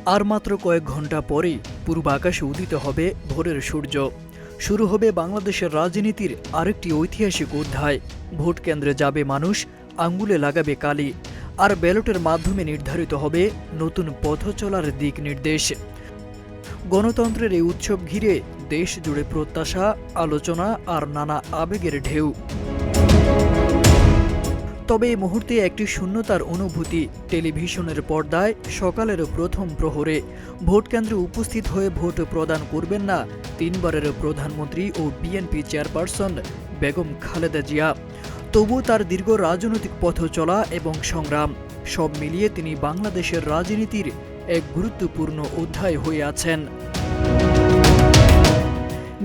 আর মাত্র কয়েক ঘন্টা পরেই পূর্ব আকাশে উদিত হবে ভোরের সূর্য। শুরু হবে বাংলাদেশের রাজনীতির আরেকটি ঐতিহাসিক অধ্যায়। ভোট কেন্দ্রে যাবে মানুষ, আঙ্গুলে লাগাবে কালি, আর ব্যালটের মাধ্যমে নির্ধারিত হবে নতুন পথ চলার দিক নির্দেশ। গণতন্ত্রের এই উৎসব ঘিরে দেশ জুড়ে প্রত্যাশা, আলোচনা আর নানা আবেগের ঢেউ। তবে এই মুহূর্তে একটি শূন্যতার অনুভূতি। টেলিভিশনের পর্দায় সকালের প্রথম প্রহরে ভোট কেন্দ্রে উপস্থিত হয়ে ভোট প্রদান করবেন না তিনবারের প্রধানমন্ত্রী ও বিএনপি চেয়ারপারসন বেগম খালেদা জিয়া। তবু তার দীর্ঘ রাজনৈতিক পথ চলা এবং সংগ্রাম সব মিলিয়ে তিনি বাংলাদেশের রাজনীতির এক গুরুত্বপূর্ণ অধ্যায় হয়ে আছেন।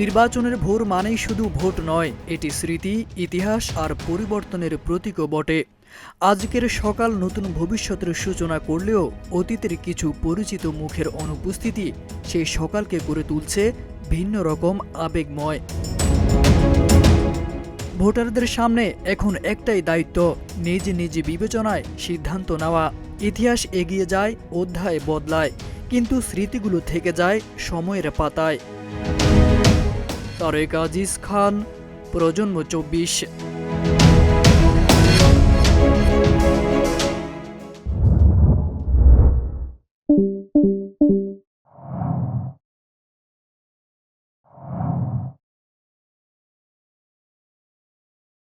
নির্বাচনের ভোর মানেই শুধু ভোট নয়, এটি স্মৃতি, ইতিহাস আর পরিবর্তনের প্রতীকও বটে। আজকের সকাল নতুন ভবিষ্যতের সূচনা করলেও অতীতের কিছু পরিচিত মুখের অনুপস্থিতি সেই সকালকে করে তুলছে ভিন্ন রকম আবেগময়। ভোটারদের সামনে এখন একটাই দায়িত্ব, নিজ নিজ বিবেচনায় সিদ্ধান্ত নেওয়া। ইতিহাস এগিয়ে যায়, অধ্যায় বদলায়, কিন্তু স্মৃতিগুলো থেকে যায় সময়ের পাতায়। তারেক আজিজ খান, প্রজন্ম 24।